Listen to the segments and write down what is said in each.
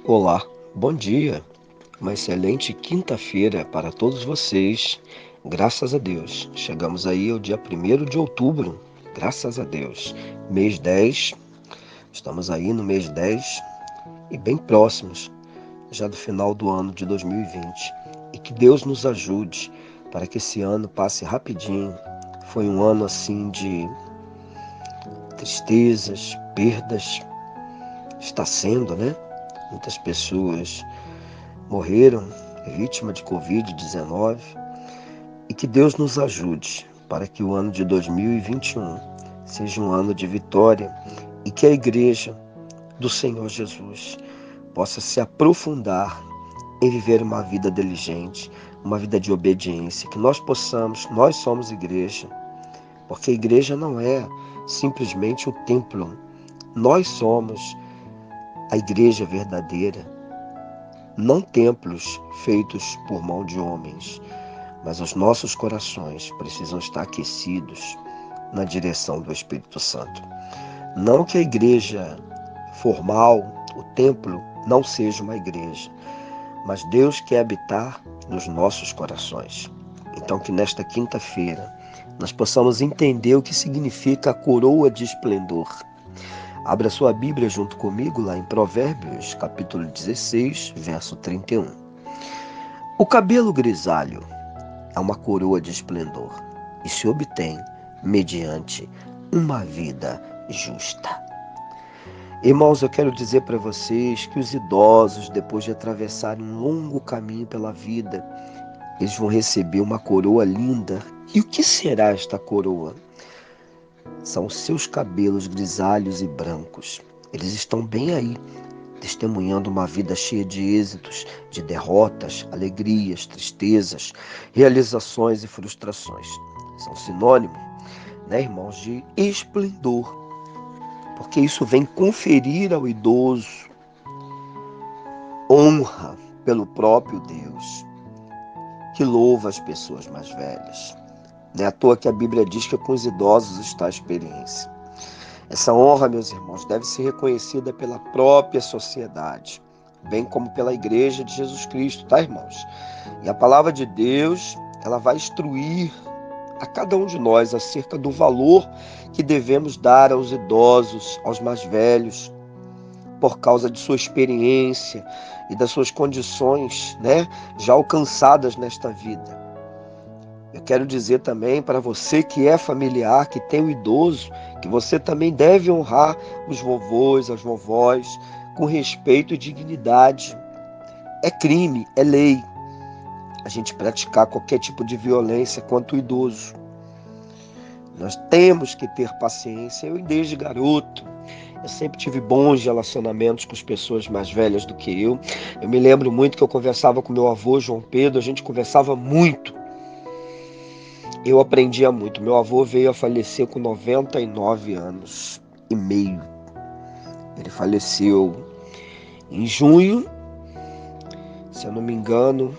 Olá, bom dia. Uma excelente quinta-feira para todos vocês. Graças a Deus. Chegamos aí ao dia 1º de outubro. Graças a Deus. Mês 10. Estamos aí no mês 10 e bem próximos já do final do ano de 2020. E que Deus nos ajude para que esse ano passe rapidinho. Foi um ano assim de tristezas, perdas. Está sendo, né? Muitas pessoas morreram vítima de Covid-19 e que Deus nos ajude para que o ano de 2021 seja um ano de vitória e que a Igreja do Senhor Jesus possa se aprofundar em viver uma vida diligente, uma vida de obediência, que nós somos igreja, porque a igreja não é simplesmente o templo, nós somos a igreja verdadeira. Não templos feitos por mão de homens, mas os nossos corações precisam estar aquecidos na direção do Espírito Santo. Não que a igreja formal, o templo, não seja uma igreja, mas Deus quer habitar nos nossos corações. Então que nesta quinta-feira nós possamos entender o que significa a coroa de esplendor. Abra sua Bíblia junto comigo lá em Provérbios, capítulo 16, verso 31. O cabelo grisalho é uma coroa de esplendor e se obtém mediante uma vida justa. Irmãos, eu quero dizer para vocês que os idosos, depois de atravessarem um longo caminho pela vida, eles vão receber uma coroa linda. E o que será esta coroa? São os seus cabelos grisalhos e brancos. Eles estão bem aí, testemunhando uma vida cheia de êxitos, de derrotas, alegrias, tristezas, realizações e frustrações. São sinônimos, né, irmãos, de esplendor, porque isso vem conferir ao idoso honra pelo próprio Deus, que louva as pessoas mais velhas. Não é à toa que a Bíblia diz que com os idosos está a experiência. Essa honra, meus irmãos, deve ser reconhecida pela própria sociedade, bem como pela Igreja de Jesus Cristo, tá, irmãos? E a palavra de Deus, ela vai instruir a cada um de nós acerca do valor que devemos dar aos idosos, aos mais velhos, por causa de sua experiência e das suas condições, né, já alcançadas nesta vida. Eu quero dizer também para você que é familiar, que tem o idoso, que você também deve honrar os vovôs, as vovós, com respeito e dignidade. É crime, é lei a gente praticar qualquer tipo de violência contra o idoso. Nós temos que ter paciência. Eu, desde garoto, eu sempre tive bons relacionamentos com as pessoas mais velhas do que eu. Eu me lembro muito que eu conversava com meu avô, João Pedro, a gente conversava muito. Eu aprendia muito. Meu avô veio a falecer com 99 anos e meio. Ele faleceu em junho, se eu não me engano,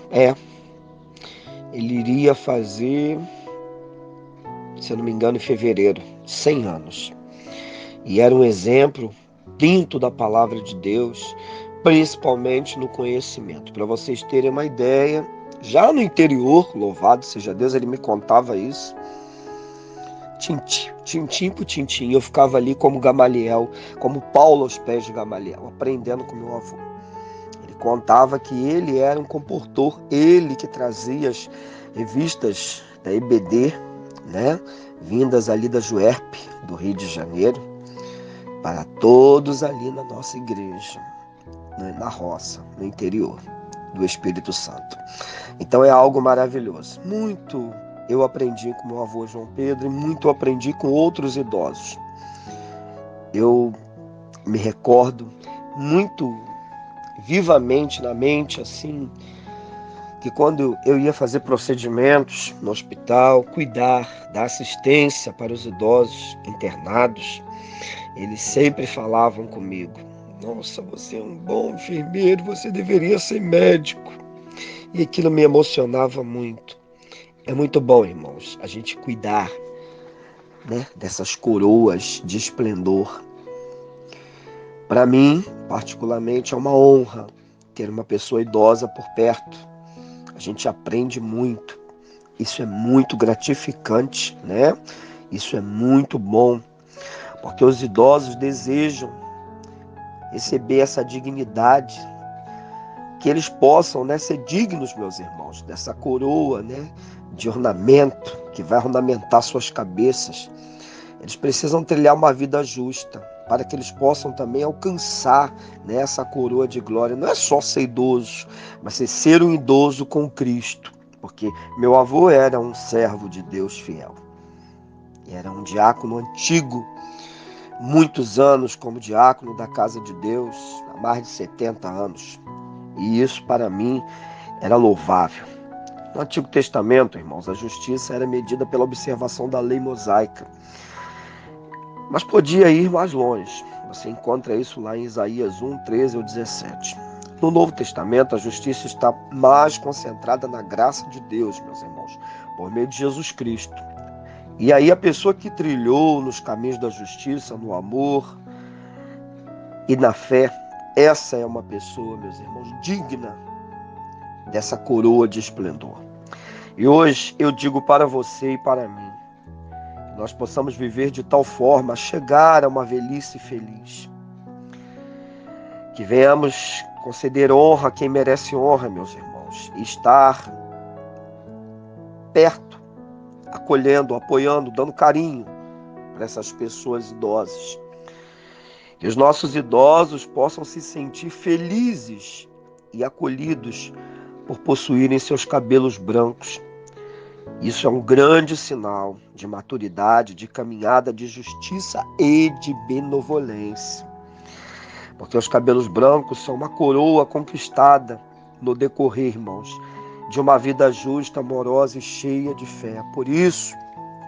ele iria fazer, se eu não me engano, em fevereiro, 100 anos. E era um exemplo lindo da palavra de Deus, principalmente no conhecimento. Para vocês terem uma ideia, já no interior, louvado seja Deus, ele me contava isso, tintim por tintim, eu ficava ali como Gamaliel, como Paulo aos pés de Gamaliel, aprendendo com meu avô. Ele contava que ele era um comportor, ele que trazia as revistas da EBD, né, vindas ali da Juerp, do Rio de Janeiro, para todos ali na nossa igreja, né, na roça, no interior do Espírito Santo. Então é algo maravilhoso. Muito eu aprendi com meu avô João Pedro e muito aprendi com outros idosos. Eu me recordo muito vivamente na mente, assim, que quando eu ia fazer procedimentos no hospital, cuidar, dar assistência para os idosos internados, eles sempre falavam comigo: nossa, você é um bom enfermeiro, você deveria ser médico. E aquilo me emocionava muito. É muito bom, irmãos, a gente cuidar, né, dessas coroas de esplendor. Para mim, particularmente, é uma honra ter uma pessoa idosa por perto. A gente aprende muito. Isso é muito gratificante, né? Isso é muito bom, porque os idosos desejam receber essa dignidade, que eles possam, né, ser dignos, meus irmãos, dessa coroa, né, de ornamento que vai ornamentar suas cabeças. Eles precisam trilhar uma vida justa para que eles possam também alcançar, né, essa coroa de glória. Não é só ser idoso, mas ser um idoso com Cristo, porque meu avô era um servo de Deus fiel. Era um diácono antigo, muitos anos como diácono da casa de Deus, há mais de 70 anos. E isso para mim era louvável. No Antigo Testamento, irmãos, a justiça era medida pela observação da lei mosaica. Mas podia ir mais longe. Você encontra isso lá em Isaías 1, 13 ou 17. No Novo Testamento, a justiça está mais concentrada na graça de Deus, meus irmãos, por meio de Jesus Cristo. E aí a pessoa que trilhou nos caminhos da justiça, no amor e na fé, essa é uma pessoa, meus irmãos, digna dessa coroa de esplendor. E hoje eu digo para você e para mim, que nós possamos viver de tal forma a chegar a uma velhice feliz. Que venhamos conceder honra a quem merece honra, meus irmãos, e estar perto, acolhendo, apoiando, dando carinho para essas pessoas idosas. Que os nossos idosos possam se sentir felizes e acolhidos por possuírem seus cabelos brancos. Isso é um grande sinal de maturidade, de caminhada de justiça e de benevolência. Porque os cabelos brancos são uma coroa conquistada no decorrer, irmãos, de uma vida justa, amorosa e cheia de fé. Por isso,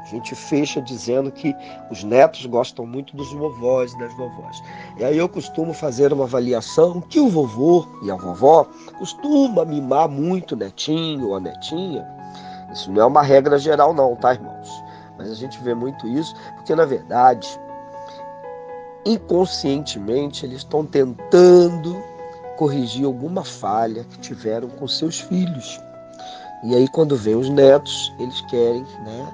a gente fecha dizendo que os netos gostam muito dos vovós e das vovós. E aí eu costumo fazer uma avaliação que o vovô e a vovó costumam mimar muito o netinho ou a netinha. Isso não é uma regra geral não, tá, irmãos? Mas a gente vê muito isso, porque na verdade, inconscientemente, eles estão tentando corrigir alguma falha que tiveram com seus filhos. E aí quando vem os netos, eles querem, né?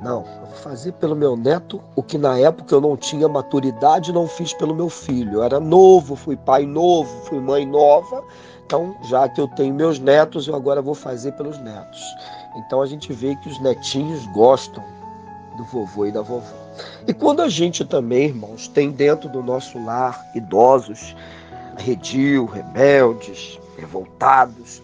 Não, eu vou fazer pelo meu neto o que na época eu não tinha maturidade, não fiz pelo meu filho. Eu era novo, fui pai novo, fui mãe nova. Então, já que eu tenho meus netos, eu agora vou fazer pelos netos. Então a gente vê que os netinhos gostam do vovô e da vovó. E quando a gente também, irmãos, tem dentro do nosso lar idosos, arredio, rebeldes, revoltados,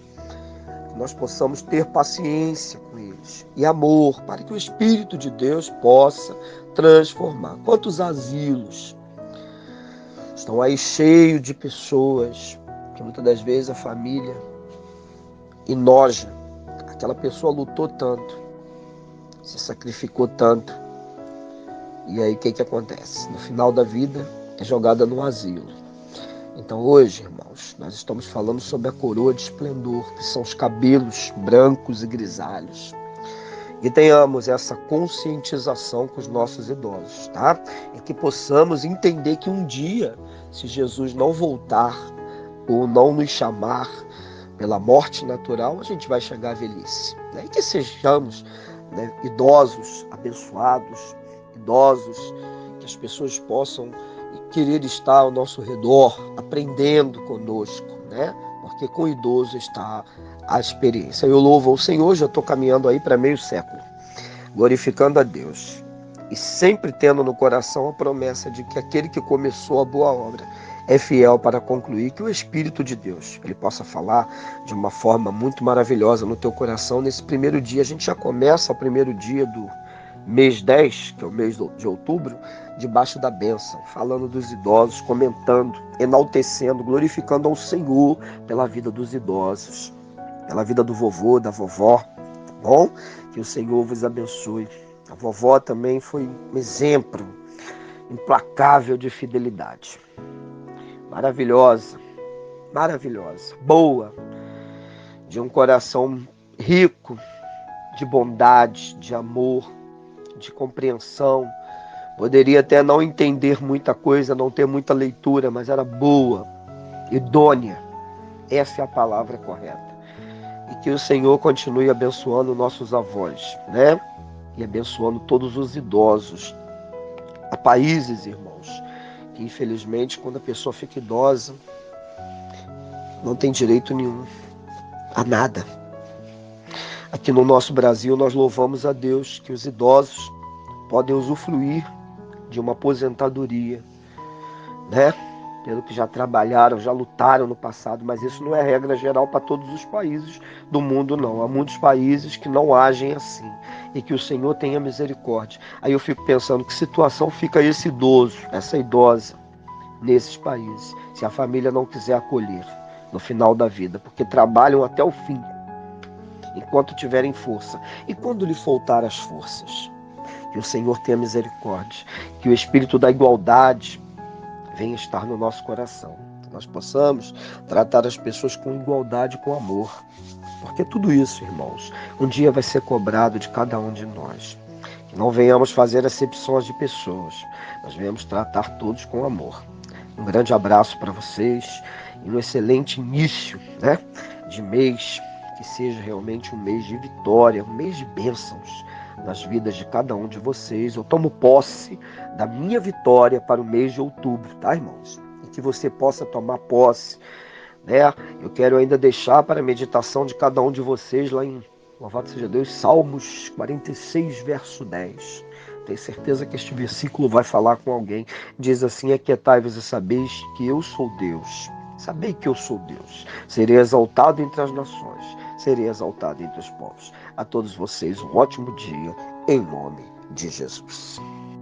nós possamos ter paciência com eles e amor para que o Espírito de Deus possa transformar. Quantos asilos estão aí cheios de pessoas que muitas das vezes a família enoja. Aquela pessoa lutou tanto, se sacrificou tanto. E aí o que acontece? No final da vida é jogada no asilo. Então hoje, irmãos, nós estamos falando sobre a coroa de esplendor, que são os cabelos brancos e grisalhos. E tenhamos essa conscientização com os nossos idosos, tá? E que possamos entender que um dia, se Jesus não voltar ou não nos chamar pela morte natural, a gente vai chegar à velhice. Né? E que sejamos, né, idosos abençoados, idosos, que as pessoas possam querer estar ao nosso redor, aprendendo conosco, né? Porque com o idoso está a experiência. Eu louvo ao Senhor, já estou caminhando aí para meio século, glorificando a Deus e sempre tendo no coração a promessa de que aquele que começou a boa obra é fiel para concluir, que o Espírito de Deus ele possa falar de uma forma muito maravilhosa no teu coração. Nesse primeiro dia, a gente já começa o primeiro dia do mês 10, que é o mês de outubro, debaixo da bênção, falando dos idosos, comentando, enaltecendo, glorificando ao Senhor pela vida dos idosos, pela vida do vovô, da vovó, tá bom? Que o Senhor vos abençoe. A vovó também foi um exemplo implacável de fidelidade. Maravilhosa, maravilhosa, boa, de um coração rico de bondade, de amor, de compreensão. Poderia até não entender muita coisa, não ter muita leitura, mas era boa, idônea, Essa é a palavra correta. E que o Senhor continue abençoando nossos avós, né? E abençoando todos os idosos. Há países, irmãos, que infelizmente quando a pessoa fica idosa, não tem direito nenhum a nada. Aqui no nosso Brasil nós louvamos a Deus que os idosos podem usufruir de uma aposentadoria, né? Pelo que já trabalharam, já lutaram no passado, mas isso não é regra geral para todos os países do mundo, não. Há muitos países que não agem assim e que o Senhor tenha misericórdia. Aí eu fico pensando, que situação fica esse idoso, essa idosa, nesses países, se a família não quiser acolher no final da vida, porque trabalham até o fim, enquanto tiverem força. E quando lhe faltar as forças, que o Senhor tenha misericórdia, que o espírito da igualdade venha estar no nosso coração, que nós possamos tratar as pessoas com igualdade, com amor, porque tudo isso, irmãos, um dia vai ser cobrado de cada um de nós. Que não venhamos fazer acepções de pessoas, nós venhamos tratar todos com amor. Um grande abraço para vocês e um excelente início, né, de mês, que seja realmente um mês de vitória, um mês de bênçãos nas vidas de cada um de vocês. Eu tomo posse da minha vitória para o mês de outubro, tá, irmãos? E que você possa tomar posse, né? Eu quero ainda deixar para a meditação de cada um de vocês lá em, louvado seja Deus, Salmos 46, verso 10. Tenho certeza que este versículo vai falar com alguém. Diz assim: aquietai-vos e sabeis que eu sou Deus. Sabei que eu sou Deus. Serei exaltado entre as nações. Serei exaltado entre os povos. A todos vocês um ótimo dia, em nome de Jesus.